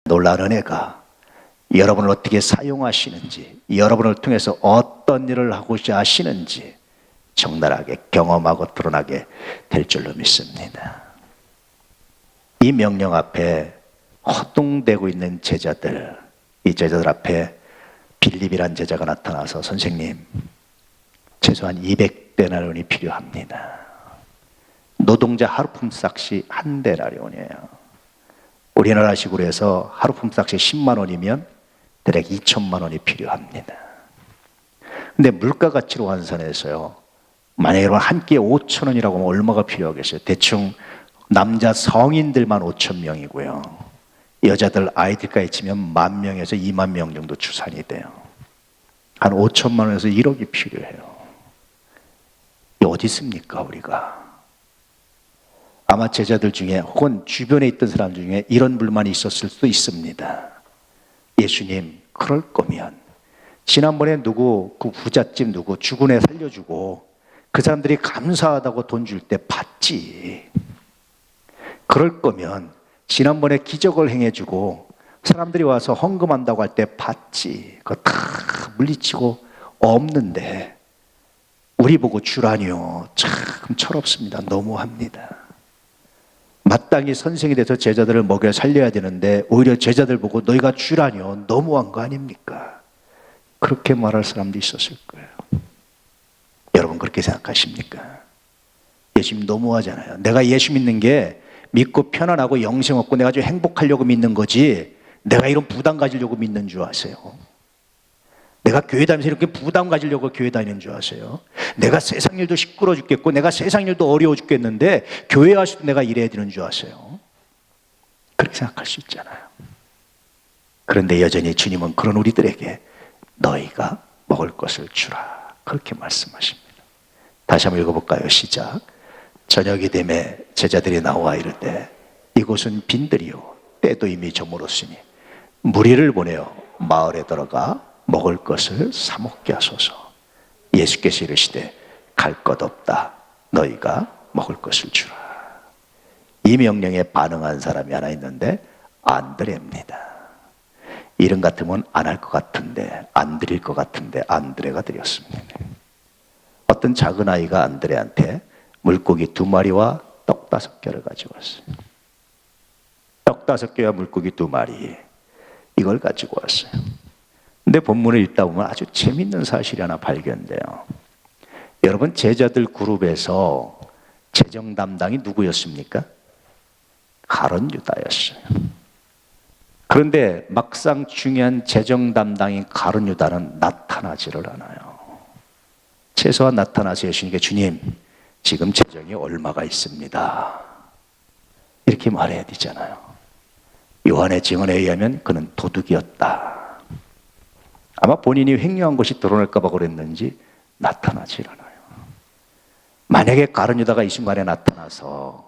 놀라운 은혜가 여러분을 어떻게 사용하시는지, 여러분을 통해서 어떤 일을 하고자 하시는지 적나라하게 경험하고 드러나게 될 줄로 믿습니다. 이 명령 앞에 허둥대고 있는 제자들, 이 제자들 앞에 빌립이란 제자가 나타나서 선생님, 최소한 200데나리온이 필요합니다. 노동자 하루 품삯이 1데나리온이에요. 우리나라식으로 해서 하루 품삯이 10만 원이면 대략 2천만 원이 필요합니다. 근데 물가 가치로 환산해서요, 만약에 여러분 한 끼에 5천 원이라고 하면 얼마가 필요하겠어요? 대충 남자 성인들만 5천 명이고요, 여자들 아이들까지 치면 10,000명에서 20,000명 정도 추산이 돼요. 한 5천만 원에서 1억이 필요해요. 이 어디 있습니까 우리가? 아마 제자들 중에 혹은 주변에 있던 사람 중에 이런 불만이 있었을 수도 있습니다. 예수님, 그럴 거면 지난번에 누구, 그 부잣집 누구 죽은 애 살려주고 그 사람들이 감사하다고 돈 줄 때 받지. 그럴 거면 지난번에 기적을 행해주고 사람들이 와서 헌금한다고 할 때 받지. 그거 다 물리치고 없는데 우리 보고 주라니요. 참 철없습니다. 너무합니다. 마땅히 선생이 돼서 제자들을 먹여 살려야 되는데 오히려 제자들 보고 너희가 주라니요. 너무한 거 아닙니까? 그렇게 말할 사람도 있었을 거예요. 여러분 그렇게 생각하십니까? 예수님 너무하잖아요. 내가 예수 믿는 게 믿고 편안하고 영생 얻고 내가 좀 행복하려고 믿는 거지 내가 이런 부담 가지려고 믿는 줄 아세요? 내가 교회 다니면서 이렇게 부담 가지려고 교회 다니는 줄 아세요? 내가 세상 일도 시끄러워 죽겠고 내가 세상 일도 어려워 죽겠는데 교회 와서도 내가 일해야 되는 줄 아세요? 그렇게 생각할 수 있잖아요. 그런데 여전히 주님은 그런 우리들에게 너희가 먹을 것을 주라 그렇게 말씀하십니다. 다시 한번 읽어볼까요? 시작. 저녁이 되매 제자들이 나와 이르되 이곳은 빈들이요 때도 이미 저물었으니 무리를 보내어 마을에 들어가 먹을 것을 사 먹게 하소서. 예수께서 이르시되 갈 것 없다. 너희가 먹을 것을 주라. 이 명령에 반응한 사람이 하나 있는데 안드레입니다. 이름 같으면 안 할 것 같은데 안 드릴 것 같은데 안드레가 드렸습니다. 어떤 작은 아이가 안드레한테 물고기 2마리와 떡 5개를 가지고 왔어요. 떡 5개와 물고기 2마리 이걸 가지고 왔어요. 근데 본문을 읽다 보면 아주 재밌는 사실이 하나 발견돼요. 여러분 제자들 그룹에서 재정 담당이 누구였습니까? 가룟 유다였어요. 그런데 막상 중요한 재정 담당인 가룟 유다는 나타나지를 않아요. 최소한 나타나서 예수님께 주님 지금 재정이 얼마가 있습니다. 이렇게 말해야 되잖아요. 요한의 증언에 의하면 그는 도둑이었다. 아마 본인이 횡령한 것이 드러날까 봐 그랬는지 나타나질 않아요. 만약에 가룟 유다가 이 순간에 나타나서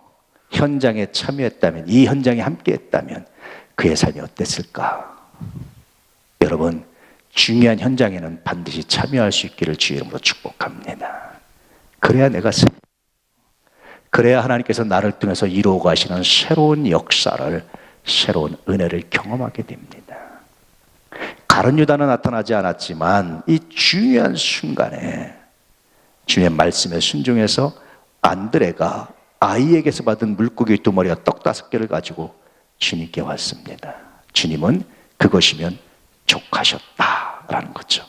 현장에 참여했다면, 이 현장에 함께했다면 그의 삶이 어땠을까? 여러분 중요한 현장에는 반드시 참여할 수 있기를 주의 이름으로 축복합니다. 그래야 그래야 하나님께서 나를 통해서 이루어 가시는 새로운 역사를, 새로운 은혜를 경험하게 됩니다. 가룟 유다는 나타나지 않았지만 이 중요한 순간에 주님의 말씀에 순종해서 안드레가 아이에게서 받은 물고기 2마리와 떡 5개를 가지고 주님께 왔습니다. 주님은 그것이면 족하셨다라는 거죠.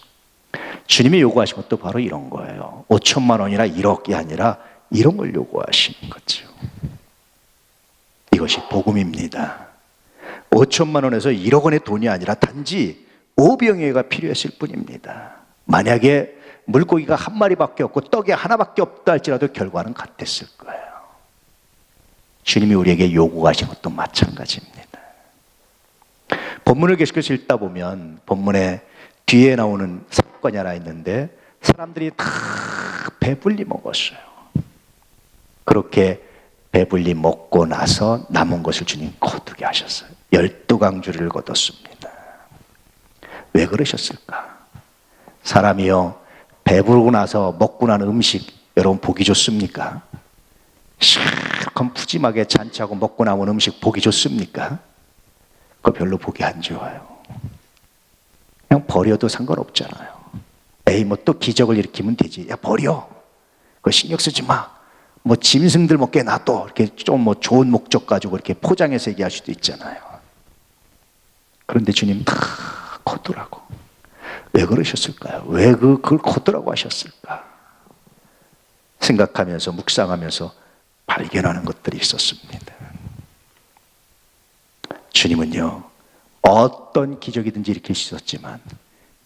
주님이 요구하신 것도 바로 이런 거예요. 5천만 원이나 1억이 아니라 이런 걸 요구하시는 거죠. 이것이 복음입니다. 5천만 원에서 1억 원의 돈이 아니라 단지 오병이어가 필요했을 뿐입니다. 만약에 물고기가 1마리밖에 없고 떡이 하나밖에 없다 할지라도 결과는 같았을 거예요. 주님이 우리에게 요구하신 것도 마찬가지입니다. 본문을 계속해서 읽다 보면 본문에 뒤에 나오는 사건이 하나 있는데 사람들이 다 배불리 먹었어요. 그렇게 배불리 먹고 나서 남은 것을 주님 거두게 하셨어요. 12강주를 거뒀습니다. 왜 그러셨을까? 사람이요 배부르고 나서 먹고 난 음식 여러분 보기 좋습니까? 실컷 푸짐하게 잔치하고 먹고 남은 음식 보기 좋습니까? 그거 별로 보기 안 좋아요. 그냥 버려도 상관없잖아요. 에이, 뭐 또 기적을 일으키면 되지. 야, 버려. 그거 신경 쓰지 마. 뭐 짐승들 먹게 놔둬. 이렇게 좀 뭐 좋은 목적 가지고 이렇게 포장해서 얘기할 수도 있잖아요. 그런데 주님 다 거두라고. 왜 그러셨을까요? 왜 그걸 거두라고 하셨을까? 생각하면서 묵상하면서 발견하는 것들이 있었습니다. 주님은요, 어떤 기적이든지 일으킬 수 있었지만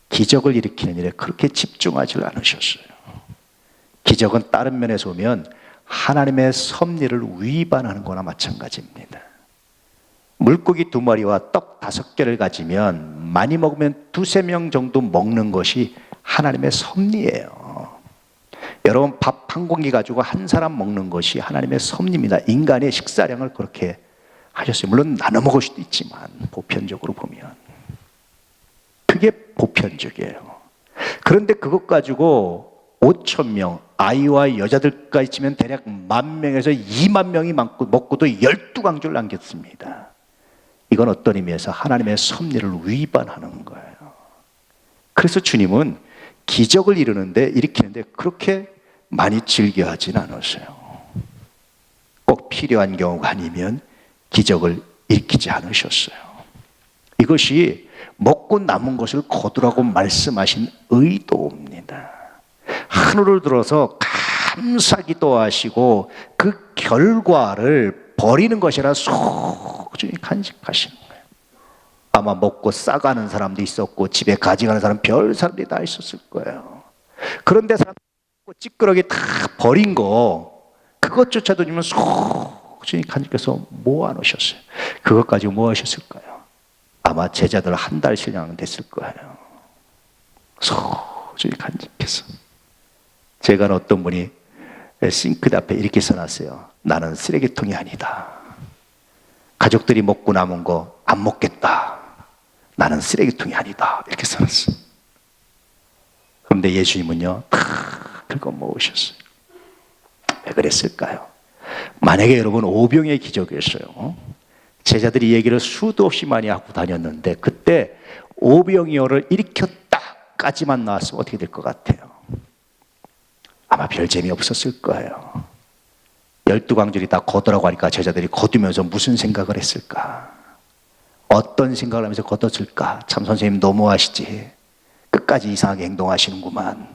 기적을 일으키는 일에 그렇게 집중하지 않으셨어요. 기적은 다른 면에서 보면 하나님의 섭리를 위반하는 거나 마찬가지입니다. 물고기 2마리와 떡 5개를 가지면 많이 먹으면 2-3명 정도 먹는 것이 하나님의 섭리예요. 여러분, 밥 한 공기 가지고 한 사람 먹는 것이 하나님의 섭리입니다. 인간의 식사량을 그렇게 하셨어요. 물론 나눠 먹을 수도 있지만 보편적으로 보면 그게 보편적이에요. 그런데 그것 가지고 5,000명, 아이와 여자들까지 치면 대략 10,000명에서 20,000명이 먹고도 12강주를 남겼습니다. 이건 어떤 의미에서 하나님의 섭리를 위반하는 거예요. 그래서 주님은 기적을 일으키는데 그렇게 많이 즐겨하진 않으세요. 꼭 필요한 경우가 아니면 기적을 일으키지 않으셨어요. 이것이 먹고 남은 것을 거두라고 말씀하신 의도입니다. 하늘을 들어서 감사기도 하시고 그 결과를 버리는 것이라 소중히 간직하시는 거예요. 아마 먹고 싸가는 사람도 있었고 집에 가져가는 사람 별 사람들이 다 있었을 거예요. 그런데 사람 찌끄러기 다 버린 거 그것조차도 주면 소중히 간직해서 모아놓으셨어요. 그것 가지고 뭐 하셨을까요? 아마 제자들 한 달 신앙은 됐을 거예요. 소중히 간직해서. 제가 어떤 분이 싱크대 앞에 이렇게 써놨어요. 나는 쓰레기통이 아니다. 가족들이 먹고 남은 거 안 먹겠다. 나는 쓰레기통이 아니다. 이렇게 써놨어요. 그런데 예수님은요, 다 긁어 모으셨어요. 왜 그랬을까요? 만약에 여러분 오병의 기적이었어요. 제자들이 얘기를 수도 없이 많이 하고 다녔는데 그때 오병이어를 일으켰다까지만 나왔으면 어떻게 될 것 같아요? 아마 별 재미없었을 거예요. 12광줄이 다 거두라고 하니까 제자들이 거두면서 무슨 생각을 했을까? 어떤 생각을 하면서 거뒀을까? 참 선생님 너무하시지. 끝까지 이상하게 행동하시는구만.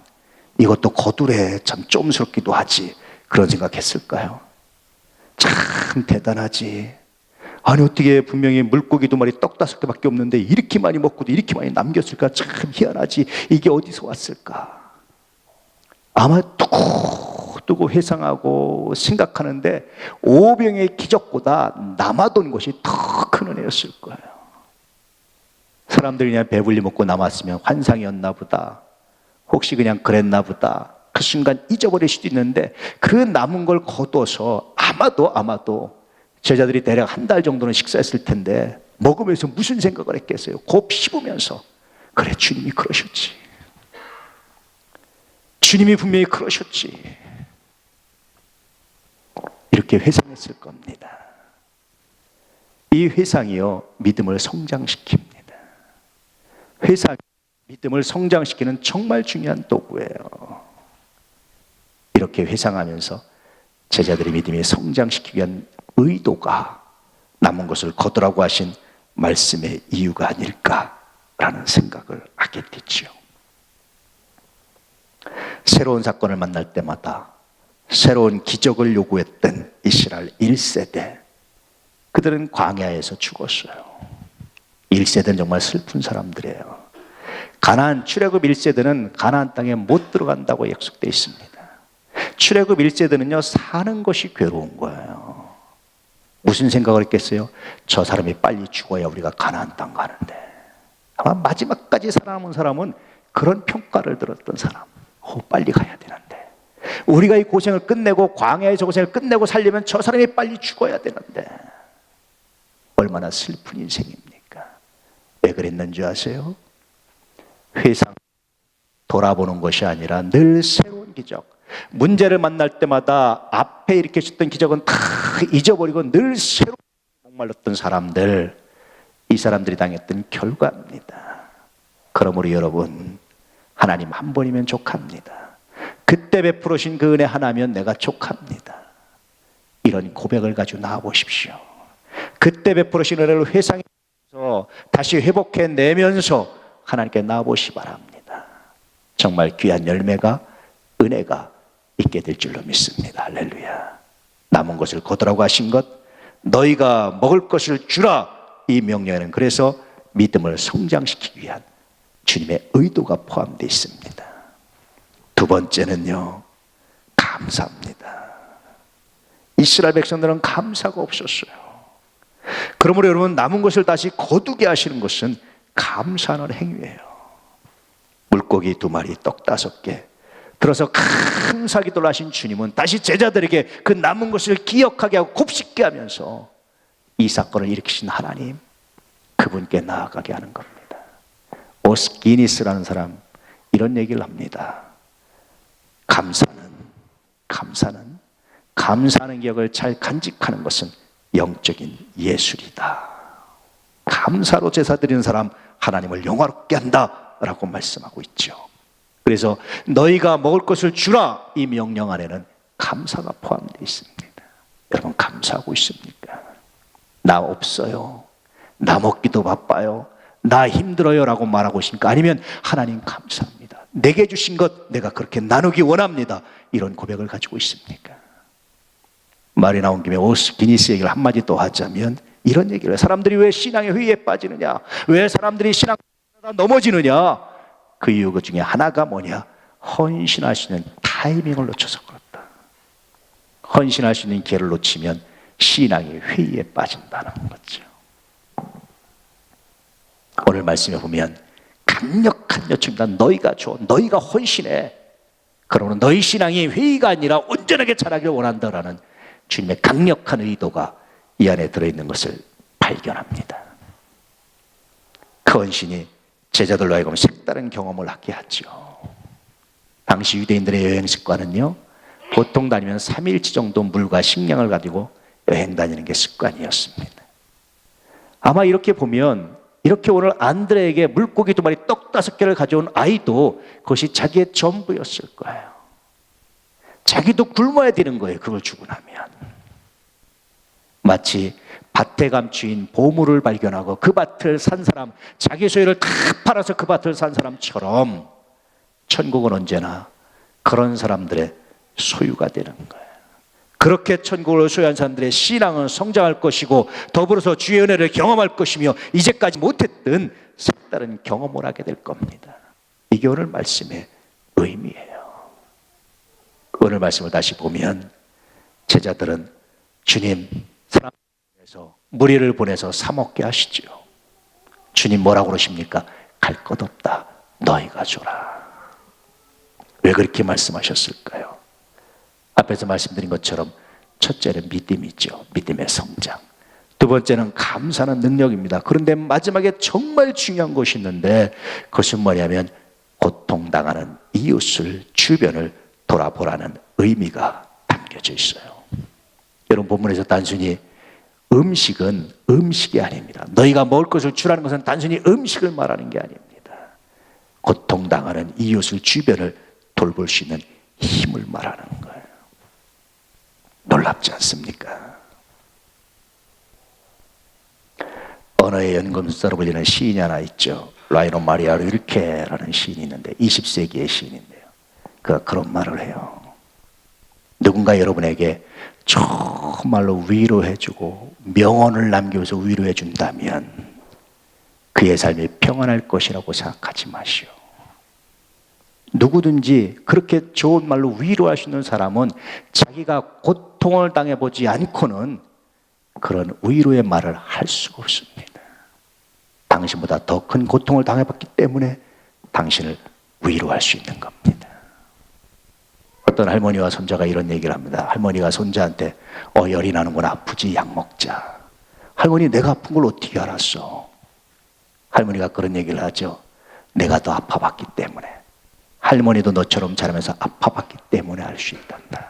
이것도 거두래. 참 좀스럽기도 하지. 그런 생각했을까요? 참 대단하지. 아니 어떻게 분명히 물고기 2마리 떡 5개밖에 없는데 이렇게 많이 먹고도 이렇게 많이 남겼을까? 참 희한하지. 이게 어디서 왔을까? 아마 두고 회상하고 생각하는데 오병의 기적보다 남아돈 것이 더 큰 은혜였을 거예요. 사람들이 그냥 배불리 먹고 남았으면 환상이었나 보다. 혹시 그냥 그랬나 보다. 그 순간 잊어버릴 수도 있는데 그 남은 걸 거둬서 아마도 제자들이 대략 한 달 정도는 식사했을 텐데 먹으면서 무슨 생각을 했겠어요? 곱 씹으면서 그래 주님이 그러셨지. 주님이 분명히 그러셨지. 이렇게 회상했을 겁니다. 이 회상이요 믿음을 성장시킵니다. 회상 믿음을 성장시키는 정말 중요한 도구예요. 이렇게 회상하면서 제자들의 믿음이 성장시키기 위한 의도가 남은 것을 거두라고 하신 말씀의 이유가 아닐까라는 생각을 하게 됐죠. 새로운 사건을 만날 때마다 새로운 기적을 요구했던 이스라엘 1세대, 그들은 광야에서 죽었어요. 1세대는 정말 슬픈 사람들이에요. 가나안 출애굽 1세대는 가나안 땅에 못 들어간다고 약속되어 있습니다. 출애굽 1세대는요 사는 것이 괴로운 거예요. 무슨 생각을 했겠어요? 저 사람이 빨리 죽어야 우리가 가나안 땅 가는데. 아마 마지막까지 살아남은 사람은 그런 평가를 들었던 사람. 빨리 가야 되는데. 우리가 이 고생을 끝내고 광야에서 고생을 끝내고 살려면 저 사람이 빨리 죽어야 되는데. 얼마나 슬픈 인생입니까? 왜 그랬는지 아세요? 회상 돌아보는 것이 아니라 늘 새로운 기적. 문제를 만날 때마다 앞에 이렇게 했던 기적은 다 잊어버리고 늘 새로운 목말랐던 사람들, 이 사람들이 당했던 결과입니다. 그러므로 여러분, 하나님 한 번이면 족합니다. 그때 베풀으신 그 은혜 하나면 내가 족합니다. 이런 고백을 가지고 나와보십시오. 그때 베풀으신 은혜를 회상해서 다시 회복해내면서 하나님께 나와보시 바랍니다. 정말 귀한 열매가, 은혜가 있게 될 줄로 믿습니다. 할렐루야. 남은 것을 거두라고 하신 것, 너희가 먹을 것을 주라, 이 명령에는 그래서 믿음을 성장시키기 위한 주님의 의도가 포함되어 있습니다. 두 번째는요, 감사합니다. 이스라엘 백성들은 감사가 없었어요. 그러므로 여러분, 남은 것을 다시 거두게 하시는 것은 감사하는 행위예요. 물고기 2마리, 떡 5개 들어서 큰 사기를 하신 주님은 다시 제자들에게 그 남은 것을 기억하게 하고 곱씹게 하면서 이 사건을 일으키신 하나님, 그분께 나아가게 하는 겁니다. 오스기니스라는 사람 이런 얘기를 합니다. 감사하는 기억을 잘 간직하는 것은 영적인 예술이다. 감사로 제사 드리는 사람 하나님을 영화롭게 한다 라고 말씀하고 있죠. 그래서 너희가 먹을 것을 주라, 이 명령 안에는 감사가 포함되어 있습니다. 여러분, 감사하고 있습니까? 나 없어요, 나 먹기도 바빠요, 나 힘들어요 라고 말하고 있습니까? 아니면 하나님 감사합니다, 내게 주신 것 내가 그렇게 나누기 원합니다, 이런 고백을 가지고 있습니까? 말이 나온 김에 오스기니스 얘기를 한마디 또 하자면 이런 얘기를 해요. 사람들이 왜 신앙의 회의에 빠지느냐, 왜 사람들이 신앙 넘어지느냐, 그 이유 그 중에 하나가 뭐냐, 헌신할 수 있는 타이밍을 놓쳐서 그렇다. 헌신할 수 있는 기회를 놓치면 신앙의 회의에 빠진다는 거죠. 오늘 말씀에 보면 강력한 요청입니다. 너희가 줘, 너희가 헌신해. 그러면 너희 신앙이 회의가 아니라 온전하게 자라기를 원한다라는 주님의 강력한 의도가 이 안에 들어있는 것을 발견합니다. 그 헌신이 제자들로 하여금 색다른 경험을 하게 하죠. 당시 유대인들의 여행 습관은요, 보통 다니면 3일치 정도 물과 식량을 가지고 여행 다니는 게 습관이었습니다. 아마 이렇게 보면, 이렇게 오늘 안드레에게 물고기 2마리 떡 5개를 가져온 아이도 그것이 자기의 전부였을 거예요. 자기도 굶어야 되는 거예요, 그걸 주고 나면. 마치 밭에 감추인 보물을 발견하고 그 밭을 산 사람, 자기 소유를 다 팔아서 그 밭을 산 사람처럼 천국은 언제나 그런 사람들의 소유가 되는 거예요. 그렇게 천국을 소유한 사람들의 신앙은 성장할 것이고 더불어서 주의 은혜를 경험할 것이며 이제까지 못했던 색다른 경험을 하게 될 겁니다. 이게 오늘 말씀의 의미예요. 오늘 말씀을 다시 보면 제자들은 주님, 사람에서 무리를 보내서 사 먹게 하시죠. 주님 뭐라고 그러십니까? 갈 것 없다, 너희가 줘라. 왜 그렇게 말씀하셨을까요? 앞에서 말씀드린 것처럼 첫째는 믿음이죠. 믿음의 성장. 두 번째는 감사하는 능력입니다. 그런데 마지막에 정말 중요한 것이 있는데 그것은 뭐냐면 고통당하는 이웃을, 주변을 돌아보라는 의미가 담겨져 있어요. 여러분, 본문에서 단순히 음식은 음식이 아닙니다. 너희가 먹을 것을 주라는 것은 단순히 음식을 말하는 게 아닙니다. 고통당하는 이웃을, 주변을 돌볼 수 있는 힘을 말하는 거예요. 놀랍지 않습니까? 언어의 연금술사로 불리는 시인이 하나 있죠. 라이노 마리아 릴케라는 시인이 있는데 20세기의 시인인데요, 그가 그런 말을 해요. 누군가 여러분에게 정말로 위로해주고 명언을 남겨서 위로해준다면 그의 삶이 평안할 것이라고 생각하지 마시오. 누구든지 그렇게 좋은 말로 위로할 수 있는 사람은 자기가 고통을 당해보지 않고는 그런 위로의 말을 할 수가 없습니다. 당신보다 더 큰 고통을 당해봤기 때문에 당신을 위로할 수 있는 겁니다. 어떤 할머니와 손자가 이런 얘기를 합니다. 할머니가 손자한테 열이 나는구나, 아프지, 약 먹자. 할머니, 내가 아픈 걸 어떻게 알았어? 할머니가 그런 얘기를 하죠. 내가 더 아파봤기 때문에. 할머니도 너처럼 자라면서 아파봤기 때문에 알 수 있단다.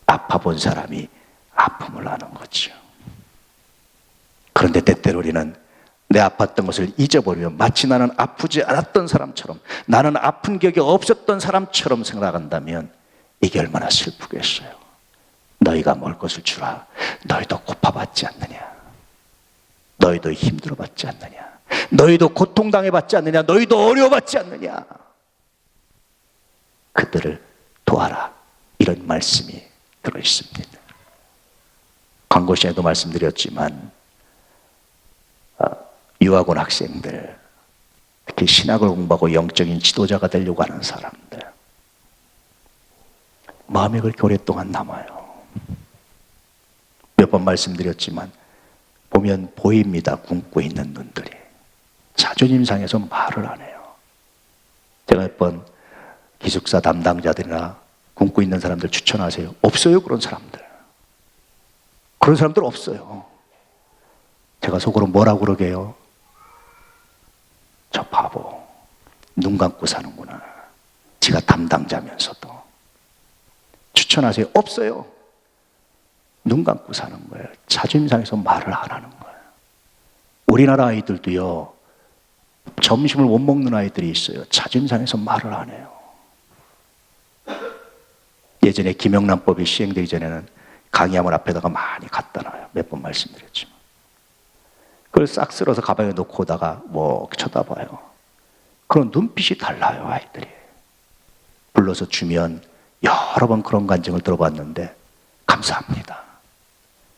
아파본 사람이 아픔을 아는 거죠. 그런데 때때로 우리는 내 아팠던 것을 잊어버리며 마치 나는 아프지 않았던 사람처럼, 나는 아픈 기억이 없었던 사람처럼 생각한다면 이게 얼마나 슬프겠어요. 너희가 먹을 것을 주라. 너희도 고파받지 않느냐? 너희도 힘들어받지 않느냐? 너희도 고통당해받지 않느냐? 너희도 어려워받지 않느냐? 그들을 도와라. 이런 말씀이 들어있습니다. 광고 시간에도 말씀드렸지만 유학원 학생들, 특히 신학을 공부하고 영적인 지도자가 되려고 하는 사람들, 마음이 그렇게 오랫동안 남아요. 몇 번 말씀드렸지만 보면 보입니다. 굶고 있는 눈들이. 자존심 상해서 말을 안 해요. 제가 몇 번 기숙사 담당자들이나 굶고 있는 사람들 추천하세요. 없어요, 그런 사람들. 그런 사람들 없어요. 제가 속으로 뭐라고 그러게요? 저 바보, 눈 감고 사는구나. 지가 담당자면서도. 추천하세요. 없어요. 눈 감고 사는 거예요. 자존심 상해서 말을 안 하는 거예요. 우리나라 아이들도요, 점심을 못 먹는 아이들이 있어요. 자존심 상해서 말을 안 해요. 예전에 김영란법이 시행되기 전에는 강의함을 앞에다가 많이 갖다 놔요. 몇 번 말씀드렸지만. 그걸 싹 쓸어서 가방에 놓고 오다가 뭐 쳐다봐요. 그런 눈빛이 달라요, 아이들이. 불러서 주면 여러 번 그런 간증을 들어봤는데 감사합니다.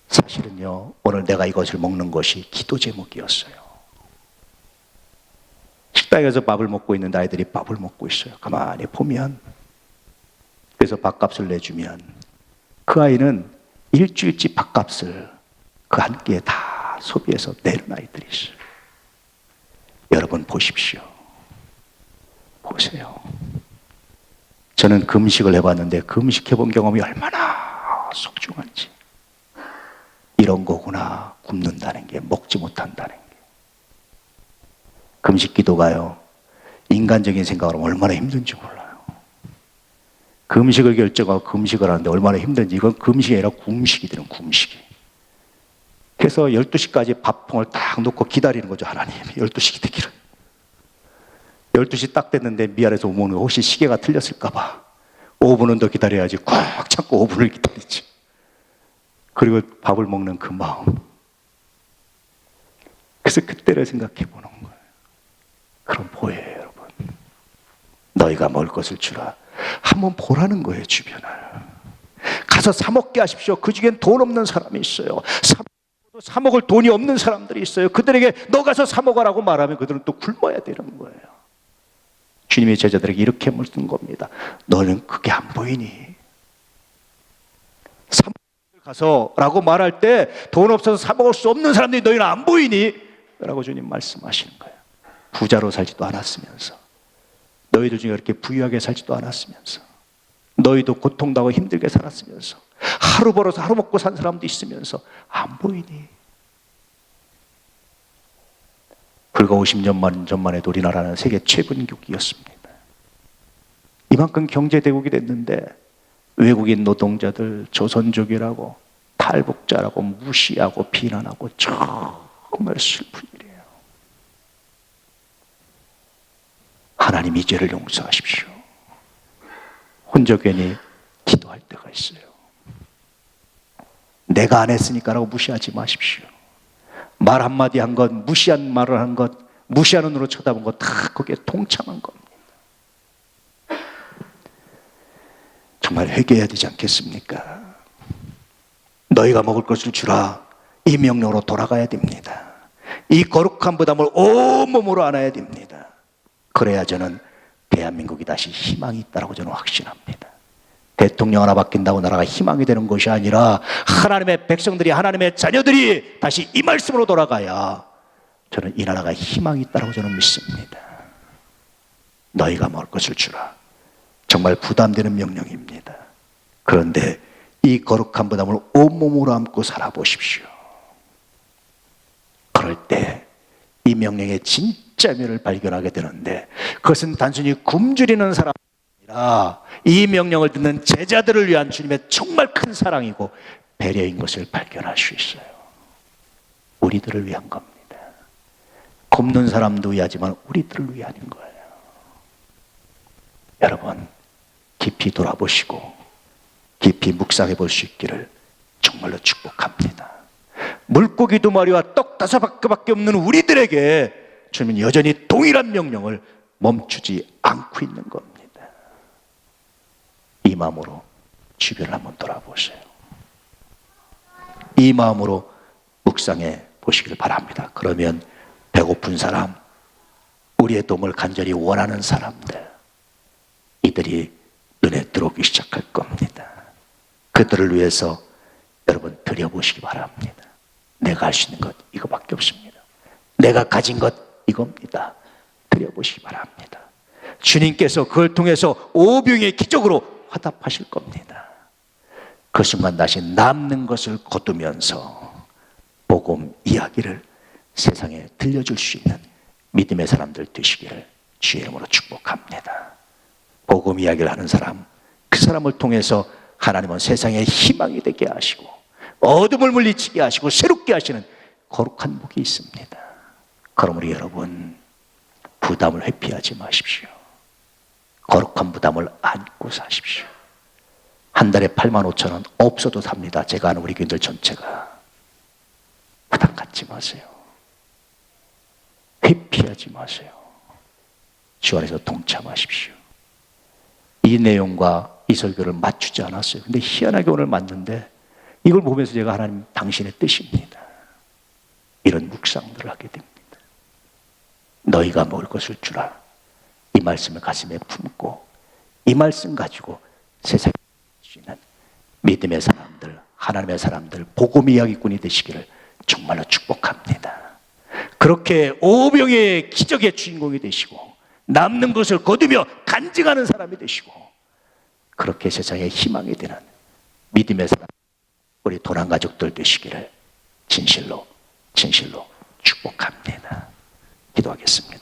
사실은요, 오늘 내가 이것을 먹는 것이 기도 제목이었어요. 식당에서 밥을 먹고 있는데 아이들이 밥을 먹고 있어요. 가만히 보면. 그래서 밥값을 내주면 그 아이는 일주일치 밥값을 그 한 끼에 다 소비해서 내는 아이들이 있어요. 여러분 보십시오. 보세요. 저는 금식을 해봤는데 금식해본 경험이 얼마나 소중한지. 이런 거구나. 굶는다는 게, 먹지 못한다는 게. 금식 기도가요, 인간적인 생각으로 얼마나 힘든지 몰라요. 금식을 결정하고 금식을 하는데 얼마나 힘든지. 이건 금식이 아니라 궁식이 되는, 궁식이. 그래서 12시까지 밥통을 딱 놓고 기다리는 거죠. 하나님 12시 되기를. 12시 딱 됐는데 미안해서 오면 혹시 시계가 틀렸을까 봐 5분은 더 기다려야지. 꽉 참고 5분을 기다리지. 그리고 밥을 먹는 그 마음. 그래서 그때를 생각해 보는 거예요. 그럼 보여요, 여러분. 너희가 먹을 것을 주라. 한번 보라는 거예요, 주변을. 가서 사 먹게 하십시오. 그 중엔 돈 없는 사람이 있어요. 사 먹을 돈이 없는 사람들이 있어요. 그들에게 너 가서 사 먹으라고 말하면 그들은 또 굶어야 되는 거예요. 주님의 제자들에게 이렇게 물은 겁니다. 너는 그게 안 보이니? 사 먹을 가서 라고 말할 때 돈 없어서 사 먹을 수 없는 사람들이 너희는 안 보이니? 라고 주님 말씀하시는 거예요. 부자로 살지도 않았으면서, 너희들 중에 그렇게 부유하게 살지도 않았으면서, 너희도 고통당하고 힘들게 살았으면서, 하루 벌어서 하루 먹고 산 사람도 있으면서 안 보이니? 불과 50년 전만 해도 우리나라는 세계 최빈국이었습니다. 이만큼 경제대국이 됐는데 외국인 노동자들 조선족이라고 탈북자라고 무시하고 비난하고 정말 슬픈 일이에요. 하나님 이 죄를 용서하십시오. 혼자 괜히 기도할 때가 있어요. 내가 안 했으니까라고 무시하지 마십시오. 말 한마디 한 것, 무시한 말을 한 것, 무시하는 눈으로 쳐다본 것, 다 거기에 동참한 겁니다. 정말 회개해야 되지 않겠습니까? 너희가 먹을 것을 주라. 이 명령으로 돌아가야 됩니다. 이 거룩한 부담을 온몸으로 안아야 됩니다. 그래야 저는 대한민국이 다시 희망이 있다고 저는 확신합니다. 대통령 하나 바뀐다고 나라가 희망이 되는 것이 아니라 하나님의 백성들이, 하나님의 자녀들이 다시 이 말씀으로 돌아가야 저는 이 나라가 희망이 있다고 저는 믿습니다. 너희가 먹을 것을 주라. 정말 부담되는 명령입니다. 그런데 이 거룩한 부담을 온몸으로 안고 살아보십시오. 그럴 때 이 명령의 진짜 면을 발견하게 되는데, 그것은 단순히 굶주리는 사람이 아니라 이 명령을 듣는 제자들을 위한 주님의 정말 큰 사랑이고 배려인 것을 발견할 수 있어요. 우리들을 위한 겁니다. 굶는 사람도 위하지만 우리들을 위하는 거예요. 여러분, 깊이 돌아보시고 깊이 묵상해 볼 수 있기를 정말로 축복합니다. 물고기 2마리와 떡 5개밖에 없는 우리들에게 주님은 여전히 동일한 명령을 멈추지 않고 있는 겁니다. 이 마음으로 주변을 한번 돌아보세요. 이 마음으로 묵상해 보시길 바랍니다. 그러면 배고픈 사람, 우리의 도움을 간절히 원하는 사람들, 이들이 눈에 들어오기 시작할 겁니다. 그들을 위해서 여러분 드려보시기 바랍니다. 내가 할 수 있는 것 이거밖에 없습니다. 내가 가진 것 이겁니다. 드려보시기 바랍니다. 주님께서 그걸 통해서 오병의 기적으로 화답하실 겁니다. 그 순간 다시 남는 것을 거두면서 복음 이야기를 세상에 들려줄 수 있는 믿음의 사람들 되시기를 주의 이름으로 축복합니다. 복음 이야기를 하는 사람, 그 사람을 통해서 하나님은 세상에 희망이 되게 하시고 어둠을 물리치게 하시고 새롭게 하시는 거룩한 복이 있습니다. 그러므로 여러분, 부담을 회피하지 마십시오. 거룩한 부담을 안고 사십시오. 한 달에 85,000원 없어도 삽니다. 제가 아는 우리 교인들 전체가. 부담 갖지 마세요. 회피하지 마세요. 주 안에서 동참하십시오. 이 내용과 이 설교를 맞추지 않았어요. 근데 희한하게 오늘 맞는데 이걸 보면서 제가 하나님 당신의 뜻입니다. 이런 묵상들을 하게 됩니다. 너희가 먹을 것을 주라. 이 말씀을 가슴에 품고 이 말씀 가지고 세상에 수 있는 믿음의 사람들, 하나님의 사람들, 복음 이야기꾼이 되시기를 정말로 축복합니다. 그렇게 오병의 기적의 주인공이 되시고 남는 것을 거두며 간증하는 사람이 되시고 그렇게 세상에 희망이 되는 믿음의 사람, 우리 도난 가족들 되시기를 진실로 축복합니다. 기도하겠습니다.